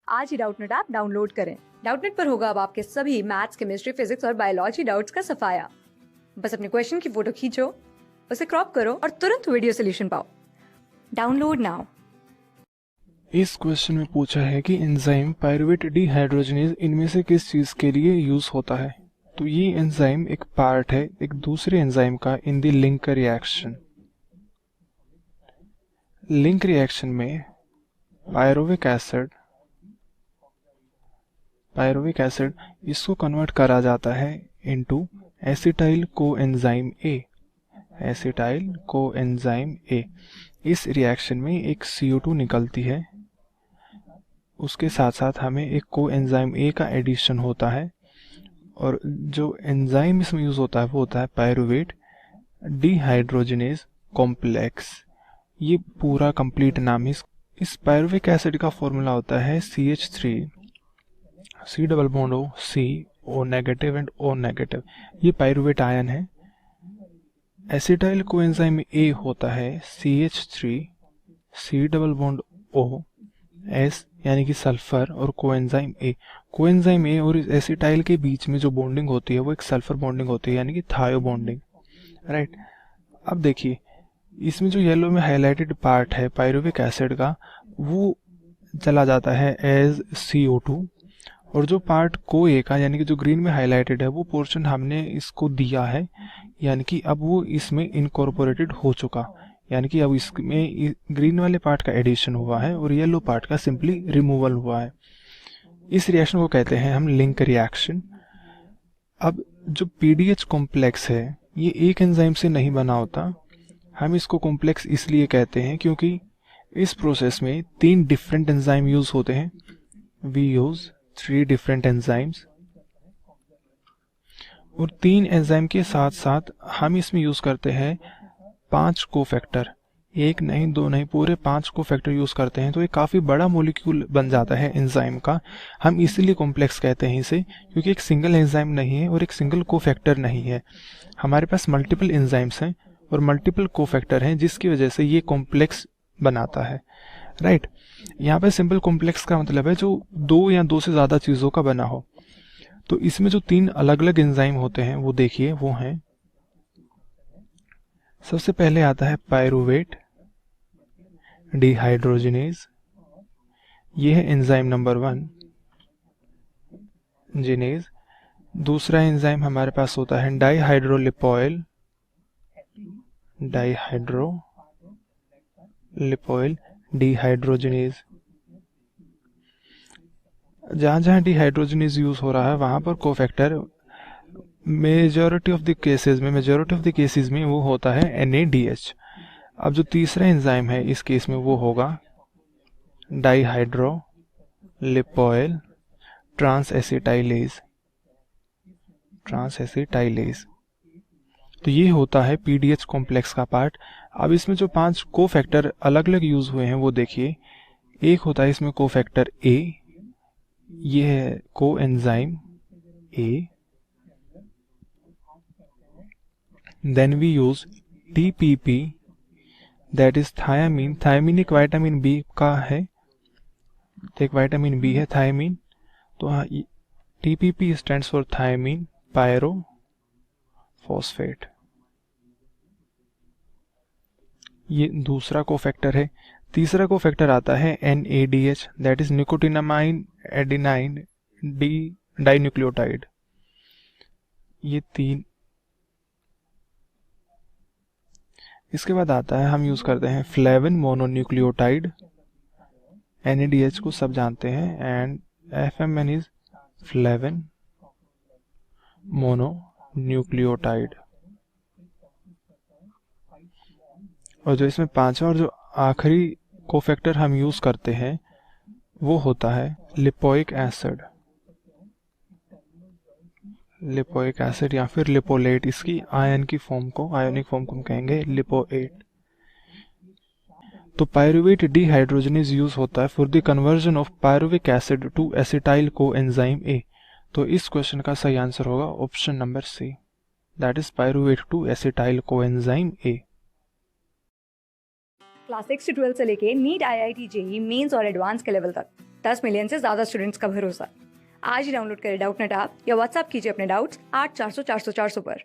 आज ही Doubtnut app download करें। Doubtnut पर होगा अब आपके सभी मैथ्स, केमिस्ट्री, फिजिक्स और बायोलॉजी डाउट्स का सफाया। बस अपने क्वेश्चन की फोटो खींचो, उसे क्रॉप करो और तुरंत वीडियो सोल्यूशन पाओ। Download now. इस क्वेश्चन में पूछा है कि एंजाइम पायरुवेट डिहाइड्रोजनेज इनमें से किस चीज के लिए यूज होता है। तो ये एंजाइम एक पार्ट है एक दूसरे एंजाइम का in the link reaction. Link reaction में पायरुविक एसिड इसको कन्वर्ट करा जाता है इनटू एसिटाइल कोएंजाइम ए। इस रिएक्शन में एक CO2 निकलती है, उसके साथ साथ हमें एक कोएंजाइम ए का एडिशन होता है और जो एंजाइम इसमें यूज होता है वो होता है पायरुवेट डिहाइड्रोजनेज कॉम्प्लेक्स। ये पूरा कंप्लीट नाम है। इस पायरुविक एसिड का फॉर्मूला होता है CH3 C double bond O C O negative and O negative. ये पायरुवेट आयन है। एसिटाइल कोएंजाइम ए होता है CH3 C double bond O S यानी कि सल्फर और कोएंजाइम ए और इस एसिटाइल के बीच में जो बॉन्डिंग होती है वो एक सल्फर बॉन्डिंग होती है यानी कि थायो बॉन्डिंग, राइट। अब देखिए इसमें जो येलो में हाईलाइटेड पार्ट है पायरुविक एसिड का वो चला जाता है एज CO2 और जो पार्ट को ए का यानी कि जो ग्रीन में हाईलाइटेड है वो पोर्शन हमने इसको दिया है, यानी कि अब वो इसमें इनकॉर्पोरेटेड हो चुका, यानी कि अब इसमें ग्रीन वाले पार्ट का एडिशन हुआ है और येलो पार्ट का सिंपली रिमूवल हुआ है। इस रिएक्शन को कहते हैं हम लिंक रिएक्शन। अब जो PDH कॉम्प्लेक्स है ये एक एंजाइम से नहीं बना होता। हम इसको कॉम्प्लेक्स इसलिए कहते हैं क्योंकि इस प्रोसेस में 3 डिफरेंट एंजाइम यूज होते हैं। वी यूज 3 डिफरेंट एंजाइम्स और 3 एंजाइम के साथ साथ हम इसमें यूज करते हैं 5 कोफैक्टर। 1 नहीं 2 नहीं पूरे 5 कोफैक्टर यूज करते हैं, तो ये काफी बड़ा मॉलिक्यूल बन जाता है एंजाइम का। हम इसीलिए कॉम्प्लेक्स कहते हैं इसे क्योंकि एक सिंगल एंजाइम नहीं है और एक सिंगल कोफैक्टर नहीं है। हमारे पास मल्टीपल एंजाइम्स हैं और मल्टीपल कोफैक्टर हैं जिसकी वजह से ये कॉम्प्लेक्स बनाता है, राइट। यहाँ पे सिंपल कॉम्प्लेक्स का मतलब है जो 2 या 2 से ज्यादा चीजों का बना हो। तो इसमें जो 3 अलग अलग एंजाइम होते हैं वो देखिए वो हैं, सबसे पहले आता है पायरुवेट डिहाइड्रोजनेज, ये है एंजाइम नंबर 1 जिनेज। दूसरा एंजाइम हमारे पास होता है डाइहाइड्रोलिपोइल डिहाइड्रोजनेज। जहां जहां डिहाइड्रोजनेज यूज हो रहा है वहां पर cofactor majority of the cases में वो होता है NADH। अब जो तीसरा एंजाइम है इस केस में वो होगा डाइहाइड्रोलिपोइल ट्रांसएसिटाइलेज। तो ये होता है PDH कॉम्प्लेक्स का पार्ट। अब इसमें जो 5 कोफैक्टर अलग अलग यूज हुए हैं वो देखिए। एक होता है इसमें कोफैक्टर A, ये है coenzyme A। Then we use TPP that is thiamine. Thiamine एक विटामिन B का है, एक विटामिन B है थायामीन। तो हाँ TPP stands for thiamine pyrophosphate. ये दूसरा कोफैक्टर है। तीसरा कोफैक्टर आता है NADH that is nicotinamide adenine dinucleotide. ये 3। इसके बाद आता है हम यूज करते हैं फ्लेविन मोनोन्यूक्लियोटाइड। NADH को सब जानते हैं and FMN is flavin mononucleotide. और जो इसमें पांचवा और जो आखिरी कोफैक्टर हम यूज करते हैं वो होता है लिपोइक एसिड या फिर लिपोलेट। इसकी आयनिक फॉर्म को हम कहेंगे लिपोएट। तो पायरुवेट डिहाइड्रोजनेज यूज होता है for the conversion of pyruvic acid to acetyl coenzyme A। तो इस क्वेश्चन का सही आंसर होगा option number C, that is pyruvate to acetyl coenzyme A। Class 6 से 12 से लेके नीट, IIT, JEE मेंस और एडवांस के लेवल तक 10 मिलियन से ज्यादा स्टूडेंट्स का भरोसा। आज ही डाउनलोड करें डाउटनेट ऐप या व्हाट्सएप कीजिए अपने डाउट्स 8400 400 400 पर।